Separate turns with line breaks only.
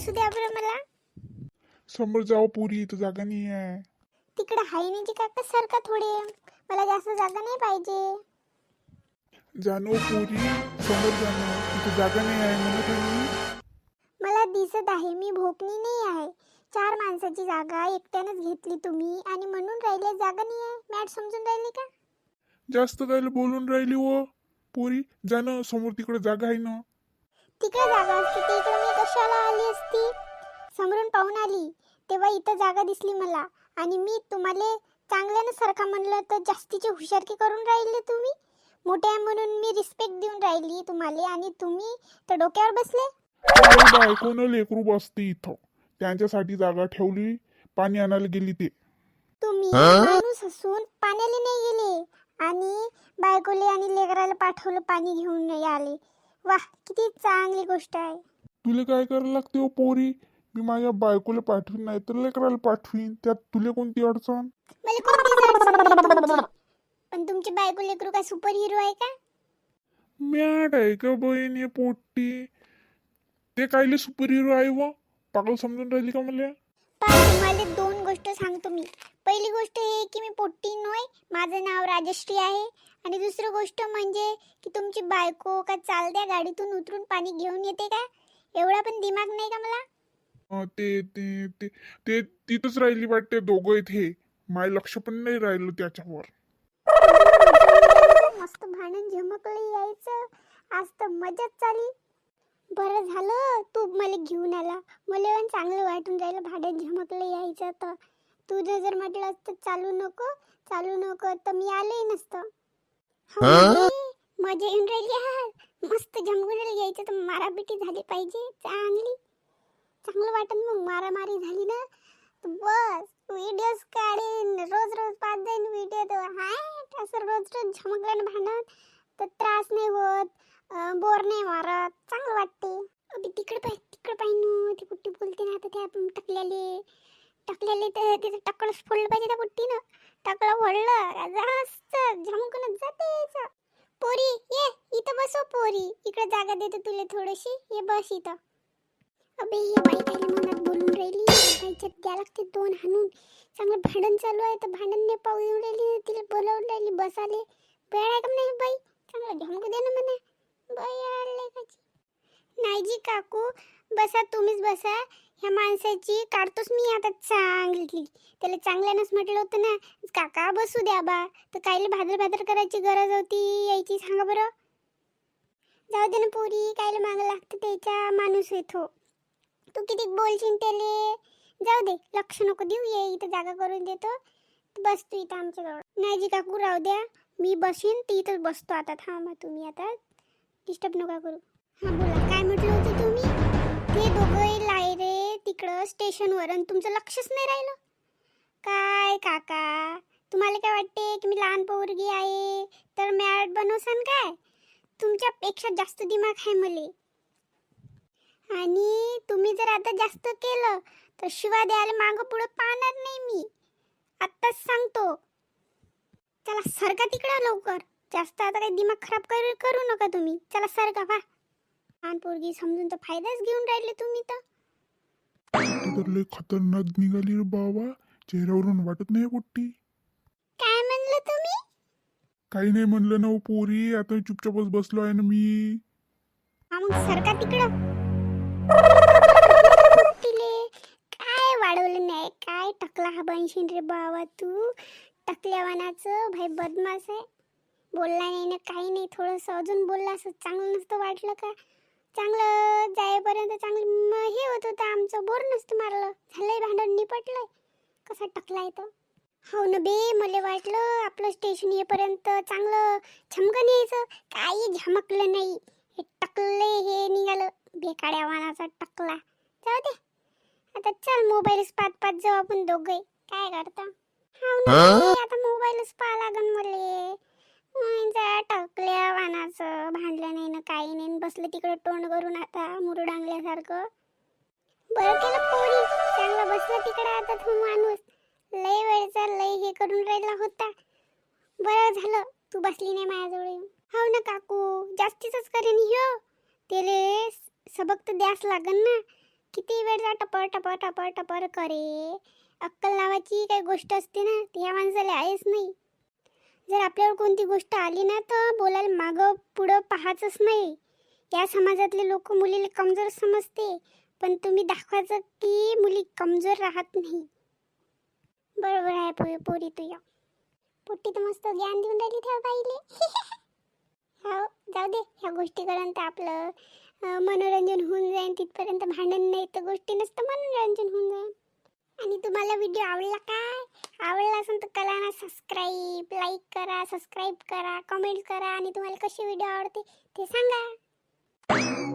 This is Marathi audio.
बसू द्या बरं मला.
समोर जाओ पुरी, इथं जागा नाही आहे.
तिकडे हाय नाही जी काका सारखा थोडे, मला जास्त जागा नाही पाहिजे.
जाणो पुरी, समोर जाणो, इथं जागा नाही आहे म्हणत आहे मी.
मला दिसत आहे मी भोकणी नाही आहे. 4 माणसाची जागा एकट्यानेच घेतली तुम्ही आणि म्हणून राहिले जागा नाही आहे. मॅट समजून राहिली का?
जास्त काय बोलून राहिली व पुरी, जाणं समोर तिकडे जागा आहे ना.
तिकडे जागा असती तिकडे मी कशाला आली असती? समोरून पाहून आली तेव्हा इथं जागा दिसली मला आणि मी तुम्हाला चांगल्यानं सारखा म्हणलं तर जास्तीची हुशारकी करून राहिले तुम्ही. मोठे आहे म्हणून मी रिस्पेक्ट देऊन राहिली तुम्हाला आणि तुम्ही तर डोक्यावर बसले.
बायकोनं लेकरू बसते इथं, त्यांच्यासाठी जागा ठेवली. पाणी आणायला गेली ते.
तुम्ही माणूस असून पाण्याला नाही गेले आणि बायकोले आणि लेकराला पाठवलं पाणी घेऊन नाही आले. वाह, किती चांगली गोष्ट आहे.
तुला काय करायला लागते हो पोरी? मी माझ्या बायकोला पाठवीन नाही तर लेकराला पाठवीन, त्यात तुला कोणती अडचण?
मला कोणतीच अडचण नाही तुमची. पण तुमची बायको लेकरू काय सुपर हिरो आहे का?
मॅड आहे का बहीण हे पोट्टी? ते कायले सुपर हिरो आहे व? पागल समजून राहिली का मला?
तुम्हाला 2 गोष्ट सांगतो मी. पहिली गोष्ट हे की मी पोट्टी नोय, माझं नाव राजश्री आहे. आणि दुसरी गोष्ट म्हणजे की तुमची बायको का चालत्या गाडीतून उतरून पाणी घेऊन येते का? एवढा पण दिमाग नाही का मला?
ते ते ते ते तिथंच राहिली वाटते दोघं इथे. माय लक्ष पण नाही राहिलं त्याच्यावर.
मस्त भांडण झमकलं यायचं. आज तर मजाच चाली. बरं झालं तू मला घेऊन आला. मला पण चांगलं वाटून राहिलं भांडण झमकलं यायचं तर. तुझं जर म्हटलं असतं चालू नको तर मी आले नसतं. मजा येऊन राहिली हा. मस्त झमकून राहिली यायचं तर मारापिटी झाली पाहिजे चांगली. चांगलं वाटन मग मारामारी झाली ना तर बस व्हिडिओज काढेन रोज पाहत जाईन व्हिडिओ. तर हाय असं रोज झमकल्यानं भांडण तर त्रास नाही होत, बोर नाही मारत, चांगलं वाटते. अबे तिकडे पाहिजे ना ती कुठे बोलते ना आता त्या टकल्याले तर तिचं टक्कलच फोडलं पाहिजे त्या पुट्टीनं. टकलं फोडलं जास्त झमकूनच जाते. पोरी ये इथं बसो पोरी, इकडे जागा देते तुला थोडीशी, ये बस इथं. अबे हे बाई काय मनात बोलून राहिली, बाईच्यात द्या लागते 2 हाणून. चांगलं भांडण चालू आहे तर भांडण नाही पाहू येऊन राहिली, तिला बोलावून राहिली बसाले. बेड आहे का नाही बाई? चांगलं झमकू दे ना म्हणा. बाई आले काची नाही जी काकू, बसा तुम्हीच बसा. ह्या माणसाची काढतोच मी आता चांगली. त्याला चांगल्यानंच म्हटलं होतं ना काका बसू द्या बा, तर कायले भादर करायची गरज होती यायची सांगा बरं. जाऊ दे ना पोरी, कायले मागं लागतं त्याच्या, माणूस येतो. तू किती बोलशील त्याले, जाऊ दे लक्ष नको देऊ. ये इथं जागा करून देतो, बस तू इथं आमच्याजवळ. नाही जी काकू राहू द्या, मी बसीन ती इथंच बसतो आता. थांबा तुम्ही आता, डिस्टर्ब नका करू. हां बोला, काय म्हटलं होतं तुम्ही? ते दोघं लाय रे तिकडं स्टेशनवर आणि तुमचं लक्षच नाही राहिलं काय काका? तुम्हाला काय वाटते की मी लहान पोरगी आहे तर मॅड बनवसान काय? तुमच्यापेक्षा जास्त दिमाग आहे मले. आणि तुम्ही जर आता जास्त केलं तर शिवा द्यायला मागं पुढं पाहणार नाही मी, आत्ताच सांगतो. चला सरका तिकडं लवकर. जास्त आता काही दिमाग खराब करू नका तुम्ही. चला सरका वा. लहान पोरगी समजून तर फायदाच घेऊन राहिले तुम्ही तर.
तर लय खतरनाक निघाली रे बाबा, चेहऱ्यावरून वाटत नाही पोट्टी.
काय म्हणलं तुम्ही?
काही नाही म्हणलं ना हो पोरी, आता चुपचापच बसलो आहे ना मी.
हा मग सरका तिकडं. तिले काय वाढवलं नाही, काय टकला हा बनशील रे बाबा तू. टकल्यावानाचं भाई बदमाश आहे. बोलला नाही ना काही नाही, थोडंसं अजून बोलला असं चांगलं नसतं वाटलं का? चांगलं जायपर्यंत चांगलं हे होत होतं आमचं, बोर नसतं मारलं. झालंय भांडण निपटलंय. कसा टकला येतो. हो ना बे, मला वाटलं आपलं स्टेशन येईपर्यंत चांगलं झमकन यायचं, काही झमकलं नाही. हे टकले हे निघालं बेकाड्या वानाचा टकला. जाऊ दे आता, चल मोबाईलच पाहत जाऊ आपण दोघे. काय करता? हो ना आता मोबाईलच पाहा लागन मले. टकल्या वानाचं भांडलं नाही ना काही नाही, बसलं तिकडे तोंड करून आता मुरुडांगल्यासारखं. बरं केलं पोरी, चांगला बसला तिकडे आता तू माणूस. लय वेळचा लय हे करून राहिला होता. बरं झालं तू बसली नाही माझ्याजवळ येऊन. हो ना काकू, जास्तीच करेन ह्यो. त्याले सबक तर द्यास लागन ना. किती वेळचा टपर टपर टपर टपर करे. अक्कल नावाची काही गोष्ट असते ना, ती ह्या माणसाला आहेच नाही. जर आपल्यावर कोणती गोष्ट आली ना तर बोलायला मागं पुढं पाहायचंच नाही. या समाजातले लोक मुलीला कमजोर समजते, पण तुम्ही दाखवायचं की मुली कमजोर राहत नाही. बरोबर आहे पोरी तुझ्या. पोट्टी तर मस्त ज्ञान देऊन राहिली त्या बाईले. हो जाऊ दे, ह्या गोष्टीपर्यंत आपलं मनोरंजन होऊन जाईल. तिथपर्यंत भांडण नाही तर गोष्टी नसतं मनोरंजन होऊन जाईल. आणि तुम्हाला व्हिडिओ आवडला काय? आवडला असेल तर करा ना सबस्क्राईब, लाईक करा, सबस्क्राईब करा, कमेंट करा आणि तुम्हाला कशी व्हिडिओ आवडते ते सांगा.